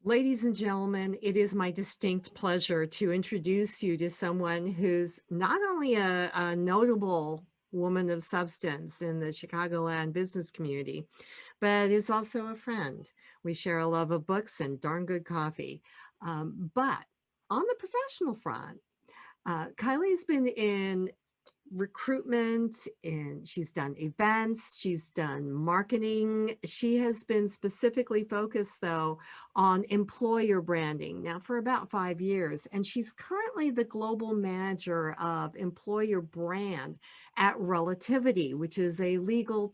Ladies and gentlemen, it is my distinct pleasure to introduce you to someone who's not only a notable woman of substance in the Chicagoland business community, but is also a friend. We share a love of books and darn good coffee. But on the professional front, Kylie's been in recruitment and she's done events, she's done marketing. She has been specifically focused though on employer branding now for about 5 years. And she's currently the global manager of employer brand at Relativity, which is a legal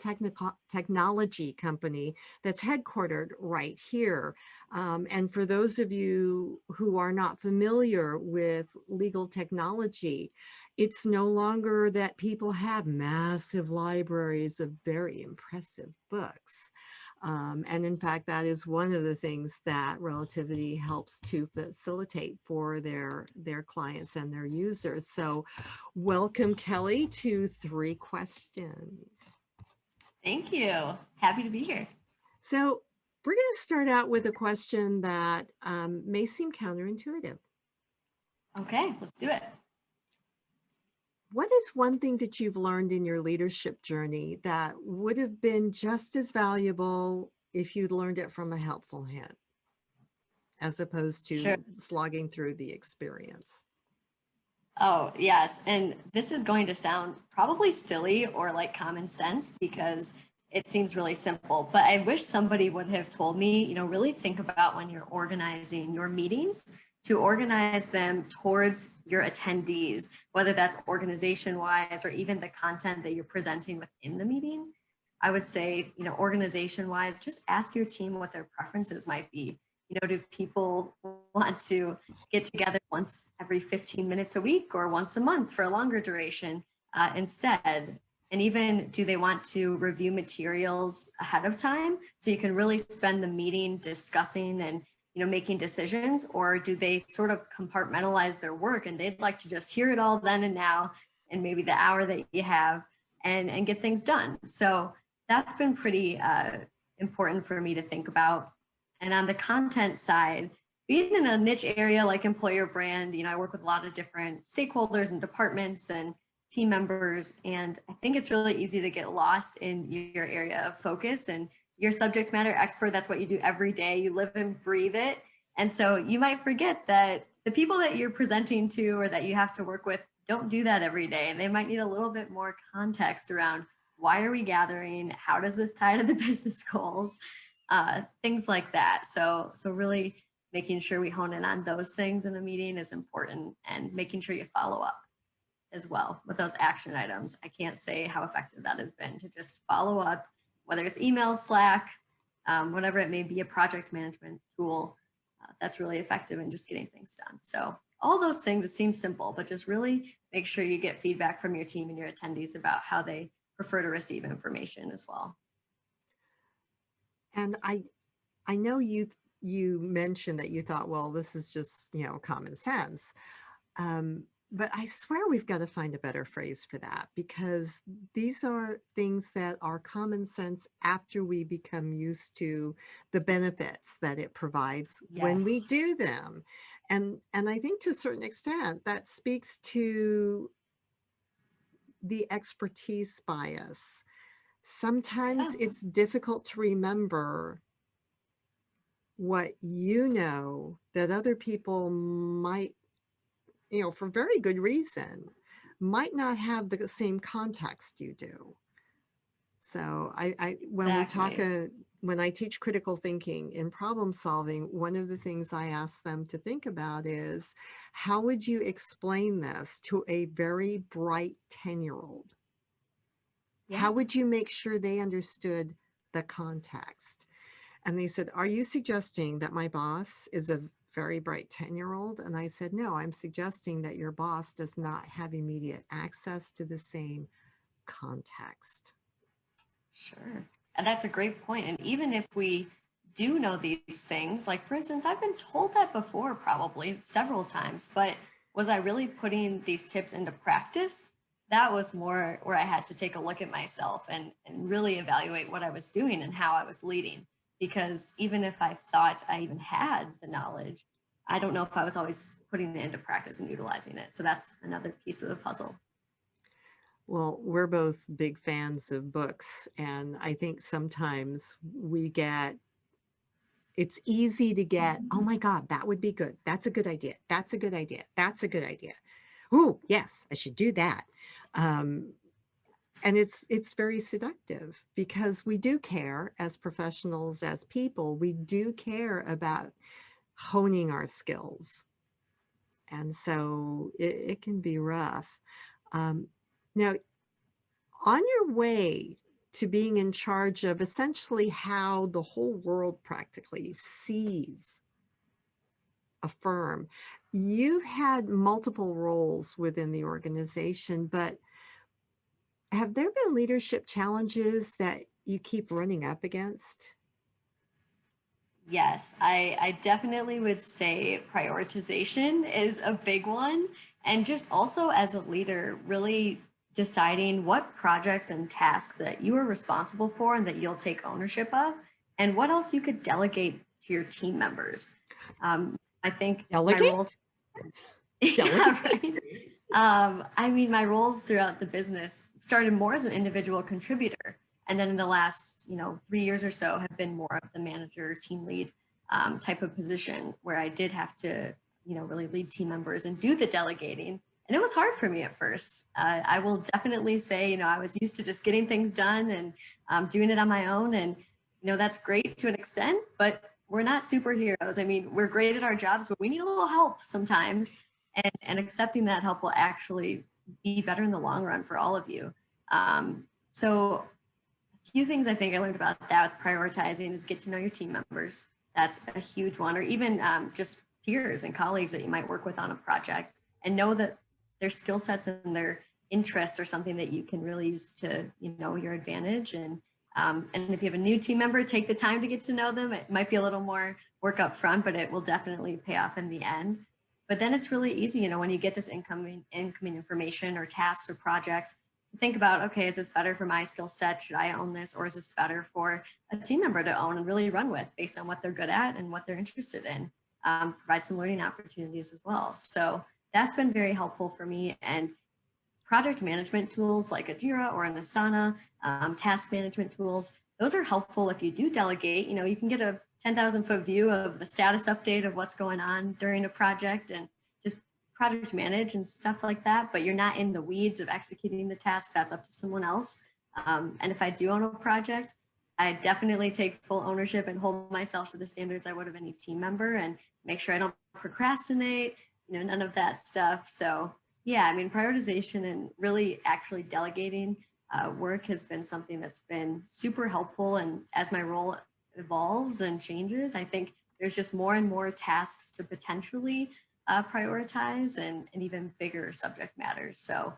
technology company that's headquartered right here. And for those of you who are not familiar with legal technology, it's no longer that people have massive libraries of very impressive books. And in fact, that is one of the things that Relativity helps to facilitate for their clients and their users. So welcome, Kelly, to Three Questions. Thank you. Happy to be here. So we're going to start out with a question that may seem counterintuitive. Okay, let's do it. What is one thing that you've learned in your leadership journey that would have been just as valuable if you'd learned it from a helpful hand, as opposed Sure. to slogging through the experience? Oh, yes. And this is going to sound probably silly or like common sense because it seems really simple, but I wish somebody would have told me, really think about when you're organizing your meetings to organize them towards your attendees, whether that's organization-wise or even the content that you're presenting within the meeting. I would say, organization-wise, just ask your team what their preferences might be. Do people want to get together once every 15 minutes a week or once a month for a longer duration instead? And even do they want to review materials ahead of time so you can really spend the meeting discussing and making decisions, or do they sort of compartmentalize their work and they'd like to just hear it all then and now and maybe the hour that you have and get things done? So that's been pretty important for me to think about. And on the content side, being in a niche area like employer brand, I work with a lot of different stakeholders and departments and team members, and I think it's really easy to get lost in your area of focus and your subject matter expert. That's what you do every day. You live and breathe it. And so you might forget that the people that you're presenting to or that you have to work with don't do that every day. And they might need a little bit more context around why are we gathering? How does this tie to the business goals? Things like that. So really making sure we hone in on those things in the meeting is important, and making sure you follow up as well with those action items. I can't say how effective that has been to just follow up, whether it's email, Slack, whatever it may be, a project management tool. That's really effective in just getting things done. So all those things, it seems simple, but just really make sure you get feedback from your team and your attendees about how they prefer to receive information as well. And I know you mentioned that you thought, well, this is just, common sense. But I swear we've got to find a better phrase for that, because these are things that are common sense after we become used to the benefits that it provides when we do them. And I think to a certain extent that speaks to the expertise bias. Sometimes it's difficult to remember what you know that other people might, for very good reason, might not have the same context you do. So when I teach critical thinking in problem solving, one of the things I ask them to think about is, how would you explain this to a very bright 10-year-old? How would you make sure they understood the context? And they said, are you suggesting that my boss is a very bright 10-year-old? And I said, no, I'm suggesting that your boss does not have immediate access to the same context. Sure. And that's a great point. And even if we do know these things, like for instance, I've been told that before, probably several times, but was I really putting these tips into practice? That was more where I had to take a look at myself and really evaluate what I was doing and how I was leading. because even if I thought I even had the knowledge, I don't know if I was always putting it into practice and utilizing it. So that's another piece of the puzzle. Well, we're both big fans of books, and I think sometimes we get it's easy to get, "Oh my god, that would be good. That's a good idea. That's a good idea. That's a good idea. Ooh, yes, I should do that." Um, and it's very seductive because we do care as professionals, as people, we do care about honing our skills, and so it can be rough. Um, now, on your way to being in charge of essentially how the whole world practically sees a firm, you've had multiple roles within the organization, but have there been leadership challenges that you keep running up against? Yes, I definitely would say prioritization is a big one. And just also as a leader, really deciding what projects and tasks that you are responsible for and that you'll take ownership of, and what else you could delegate to your team members. I think my roles, Delegate? yeah, Delegate? right. I mean, my roles throughout the business started more as an individual contributor, and then in the last, 3 years or so, have been more of the manager, team lead type of position, where I did have to, really lead team members and do the delegating. And it was hard for me at first. I will definitely say, I was used to just getting things done and doing it on my own, and that's great to an extent, but we're not superheroes. I mean, we're great at our jobs, but we need a little help sometimes, and accepting that help will actually be better in the long run for all of you. So a few things I think I learned about that with prioritizing is get to know your team members. That's a huge one, or even just peers and colleagues that you might work with on a project, and know that their skill sets and their interests are something that you can really use to, your advantage. And if you have a new team member, take the time to get to know them. It might be a little more work up front, but it will definitely pay off in the end. But then it's really easy, when you get this incoming information or tasks or projects, to think about, okay, is this better for my skill set? Should I own this? Or is this better for a team member to own and really run with based on what they're good at and what they're interested in? Provide some learning opportunities as well. So that's been very helpful for me. And project management tools like a Jira or an Asana, task management tools, those are helpful if you do delegate. You can get a 10,000-foot view of the status update of what's going on during a project and just project manage and stuff like that, but you're not in the weeds of executing the task. That's up to someone else. And if I do own a project, I definitely take full ownership and hold myself to the standards I would of any team member, and make sure I don't procrastinate, none of that stuff. So yeah, I mean, prioritization and really actually delegating work has been something that's been super helpful. And as my role evolves and changes, I think there's just more and more tasks to potentially prioritize, and even bigger subject matters. So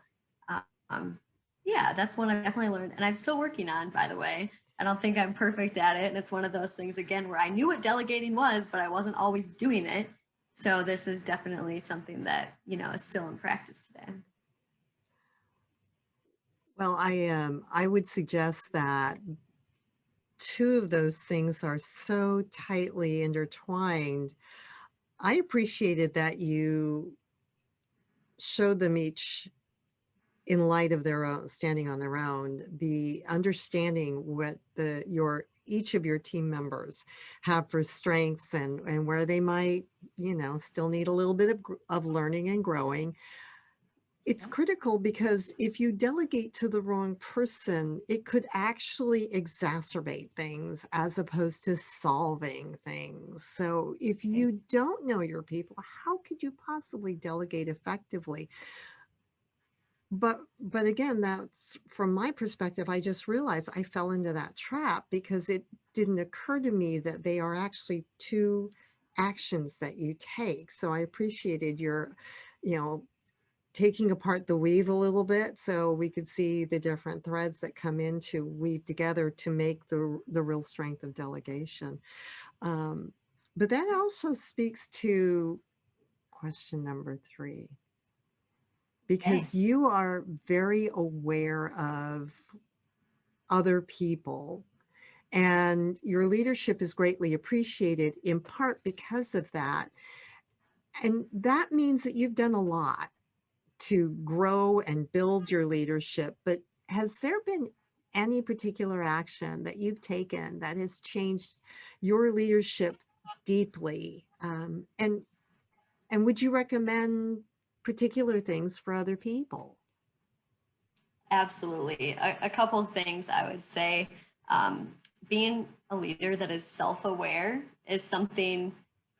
yeah, that's one I've definitely learned, and I'm still working on, by the way. I don't think I'm perfect at it. And it's one of those things, again, where I knew what delegating was, but I wasn't always doing it. So this is definitely something that, is still in practice today. Well, I would suggest that two of those things are so tightly intertwined. I appreciated that you showed them each in light of their own, standing on their own, the understanding what each of your team members have for strengths, and where they might, still need a little bit of learning and growing. It's Yep. critical because if you delegate to the wrong person, it could actually exacerbate things as opposed to solving things. So if Okay. you don't know your people, how could you possibly delegate effectively? But again, that's from my perspective, I just realized I fell into that trap because it didn't occur to me that they are actually two actions that you take. So I appreciated your, you know, taking apart the weave a little bit so we could see the different threads that come in to weave together to make the real strength of delegation. Um, but that also speaks to question number 3, Okay. because you are very aware of other people And your leadership is greatly appreciated in part because of that. And that means that you've done a lot to grow and build your leadership. But has there been any particular action that you've taken that has changed your leadership deeply? And would you recommend particular things for other people? Absolutely. A couple of things I would say. Being a leader that is self-aware is something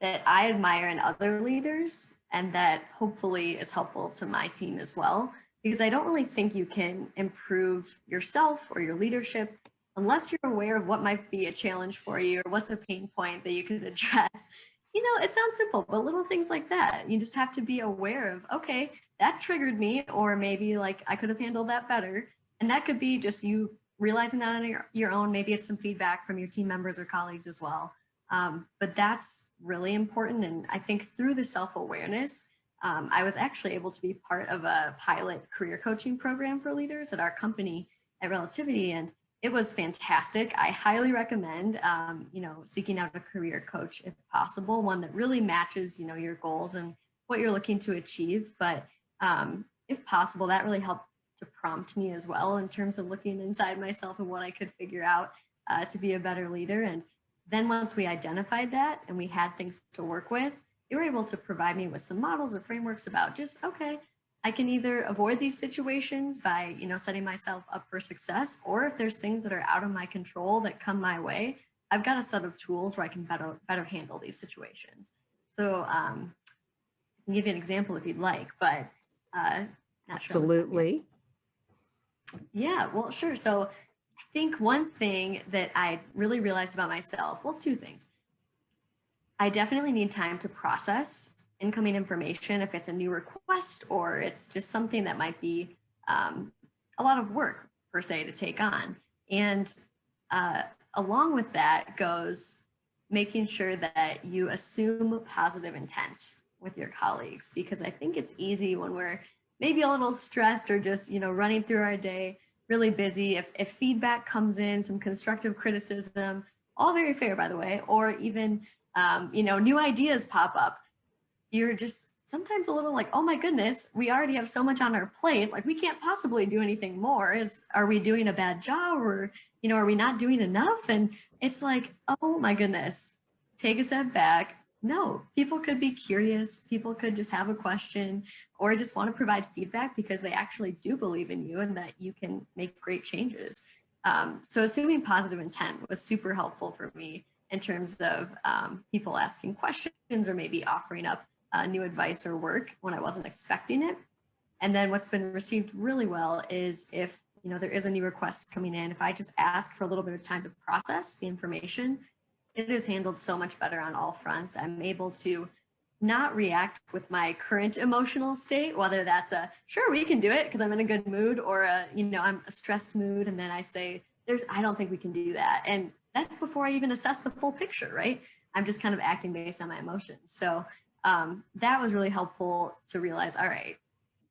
that I admire in other leaders and that hopefully is helpful to my team as well. Because I don't really think you can improve yourself or your leadership unless you're aware of what might be a challenge for you or what's a pain point that you could address. It sounds simple, but little things like that. You just have to be aware of, okay, that triggered me, or maybe like I could have handled that better. And that could be just you realizing that on your own. Maybe it's some feedback from your team members or colleagues as well. But that's really important. And I think through the self-awareness, I was actually able to be part of a pilot career coaching program for leaders at our company at Relativity. And it was fantastic. I highly recommend, seeking out a career coach if possible, one that really matches, your goals and what you're looking to achieve. But if possible, that really helped to prompt me as well in terms of looking inside myself and what I could figure out to be a better leader. And then once we identified that and we had things to work with, they were able to provide me with some models or frameworks about just, okay, I can either avoid these situations by, setting myself up for success, or if there's things that are out of my control that come my way, I've got a set of tools where I can better handle these situations. So I can give you an example if you'd like, but not sure. Absolutely. Yeah, well, sure. So I think one thing that I really realized about myself, well, two things. I definitely need time to process incoming information if it's a new request or it's just something that might be a lot of work per se to take on. And along with that goes making sure that you assume positive intent with your colleagues, because I think it's easy when we're maybe a little stressed or just, running through our day, really busy. If feedback comes in, some constructive criticism, all very fair, by the way, or even, new ideas pop up, you're just sometimes a little like, oh my goodness, we already have so much on our plate. Like we can't possibly do anything more. Are we doing a bad job, or, are we not doing enough? And it's like, oh my goodness, take a step back. No, people could be curious. People could just have a question or just want to provide feedback because they actually do believe in you and that you can make great changes. So assuming positive intent was super helpful for me in terms of people asking questions or maybe offering up new advice or work when I wasn't expecting it. And then what's been received really well is if, there is a new request coming in, if I just ask for a little bit of time to process the information, it is handled so much better on all fronts. I'm able to not react with my current emotional state, whether that's a, sure, we can do it because I'm in a good mood, or I'm a stressed mood. And then I say, I don't think we can do that. And that's before I even assess the full picture, right? I'm just kind of acting based on my emotions. So that was really helpful to realize, all right,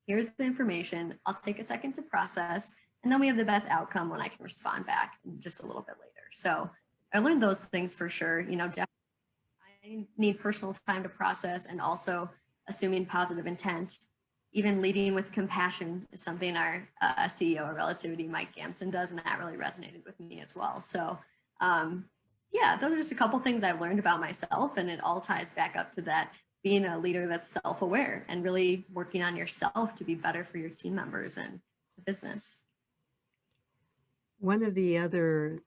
here's the information. I'll take a second to process. And then we have the best outcome when I can respond back just a little bit later. So I learned those things for sure. Definitely I need personal time to process, and also assuming positive intent. Even leading with compassion is something our CEO of Relativity, Mike Gamson, does, and that really resonated with me as well. So yeah, those are just a couple things I've learned about myself, and it all ties back up to that being a leader that's self-aware and really working on yourself to be better for your team members and the business. One of the other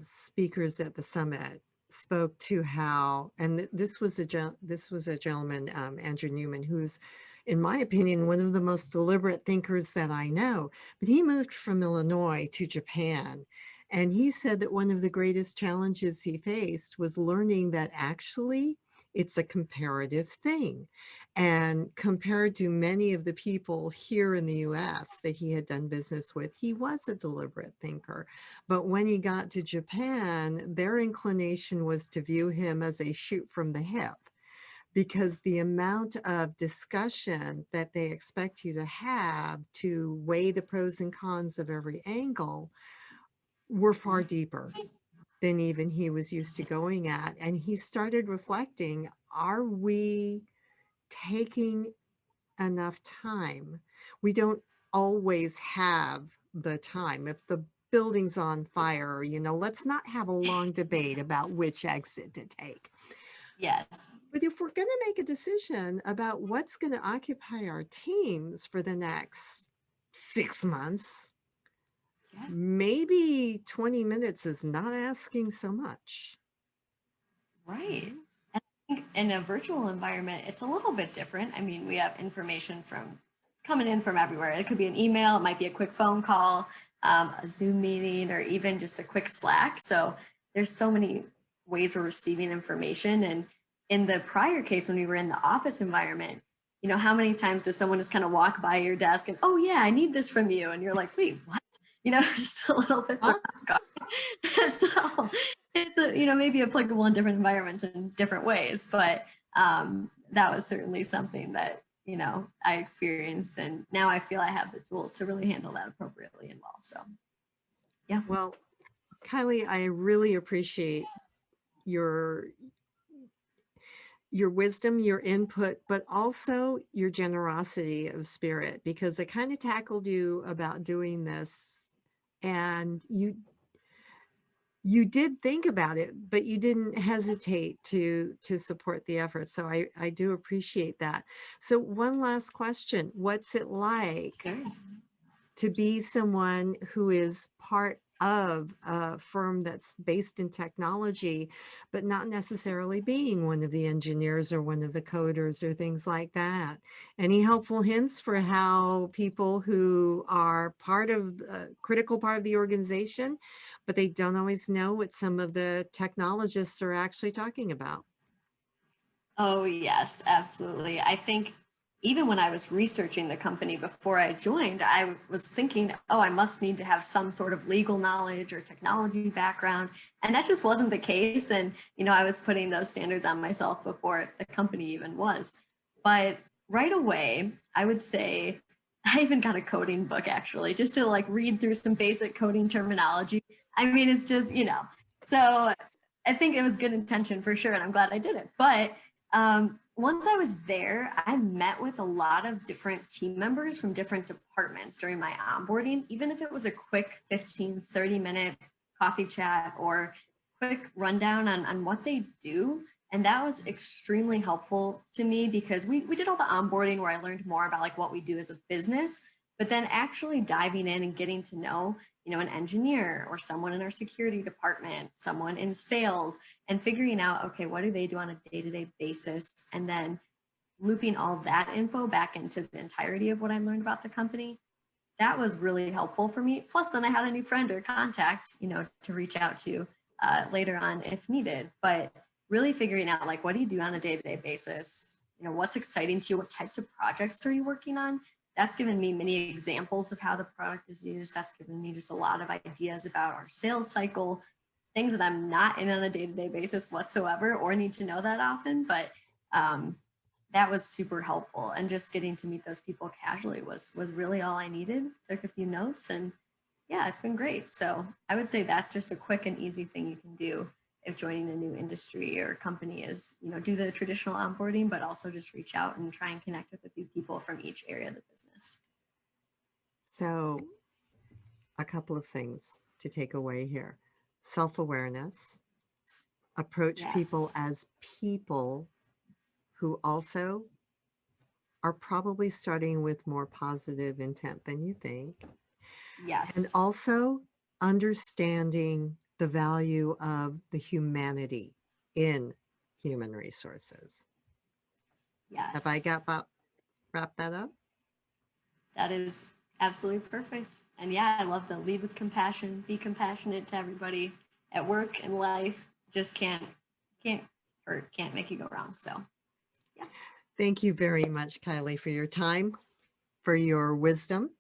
speakers at the summit spoke to how, and this was a gentleman, Andrew Newman, who's, in my opinion, one of the most deliberate thinkers that I know. But he moved from Illinois to Japan, and he said that one of the greatest challenges he faced was learning that actually it's a comparative thing. And compared to many of the people here in the US that he had done business with, he was a deliberate thinker. But when he got to Japan, their inclination was to view him as a shoot from the hip, because the amount of discussion that they expect you to have to weigh the pros and cons of every angle were far deeper. than even he was used to going at. And he started reflecting, are we taking enough time? We don't always have the time. If the building's on fire, let's not have a long debate about which exit to take. Yes. But if we're going to make a decision about what's going to occupy our teams for the next 6 months, Yeah. maybe 20 minutes is not asking so much. Right. And I think in a virtual environment, it's a little bit different. I mean, we have information from coming in from everywhere. It could be an email, it might be a quick phone call, a Zoom meeting, or even just a quick Slack. So there's so many ways we're receiving information. And in the prior case, when we were in the office environment, how many times does someone just kind of walk by your desk and, oh yeah, I need this from you. And you're like, wait, what? Just a little bit Huh? so it's maybe applicable in different environments in different ways, but that was certainly something that I experienced, and now I feel I have the tools to really handle that appropriately and well. So yeah. Well, Kylie, I really appreciate your wisdom, your input, but also your generosity of spirit, because I kind of tackled you about doing this, and you did think about it, but you didn't hesitate to support the effort. So I do appreciate that. So one last question. What's it like Sure. to be someone who is part of a firm that's based in technology, but not necessarily being one of the engineers or one of the coders or things like that? Any helpful hints for how people who are part of a critical part of the organization, but they don't always know what some of the technologists are actually talking about? Oh, yes, absolutely. I think even when I was researching the company before I joined, I was thinking, oh, I must need to have some sort of legal knowledge or technology background. And that just wasn't the case. And, I was putting those standards on myself before the company even was. But right away, I would say I even got a coding book actually, just to like read through some basic coding terminology. I mean, it's just, so I think it was good intention for sure. And I'm glad I did it. But once I was there, I met with a lot of different team members from different departments during my onboarding, even if it was a quick 15, 30-minute coffee chat or quick rundown on what they do. And that was extremely helpful to me because we did all the onboarding where I learned more about like what we do as a business, but then actually diving in and getting to know, an engineer or someone in our security department, someone in sales, and figuring out, okay, what do they do on a day-to-day basis? And then looping all that info back into the entirety of what I learned about the company. That was really helpful for me. Plus, then I had a new friend or contact, to reach out to later on if needed. But really figuring out like, what do you do on a day-to-day basis? What's exciting to you? What types of projects are you working on? That's given me many examples of how the product is used. That's given me just a lot of ideas about our sales cycle, things that I'm not in on a day-to-day basis whatsoever or need to know that often. But that was super helpful. And just getting to meet those people casually was really all I needed. Took a few notes and yeah, it's been great. So I would say that's just a quick and easy thing you can do if joining a new industry or company is, do the traditional onboarding, but also just reach out and try and connect with a few people from each area of the business. So a couple of things to take away here. Self-awareness, approach people Yes. as people who also are probably starting with more positive intent than you think. And Yes. also understanding the value of the humanity in human resources. Have I Yes. got about wrap that up? That is absolutely perfect. And yeah, I love the lead with compassion, be compassionate to everybody at work and life. Just can't hurt, can't make you go wrong. So yeah. Thank you very much, Kylie, for your time, for your wisdom,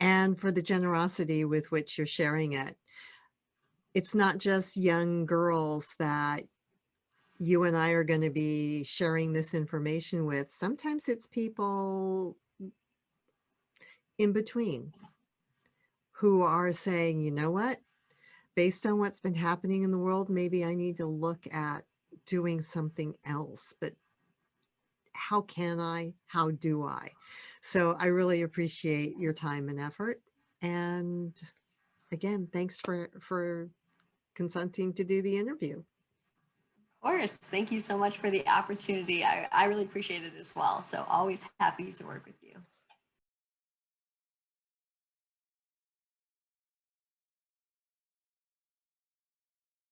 and for the generosity with which you're sharing it. It's not just young girls that you and I are going to be sharing this information with. Sometimes it's people in between who are saying, you know what? based on what's been happening in the world, maybe I need to look at doing something else, but how can I? How do I? So I really appreciate your time and effort. And again, thanks for consenting to do the interview. Of course. Thank you so much for the opportunity. I really appreciate it as well. So always happy to work with you.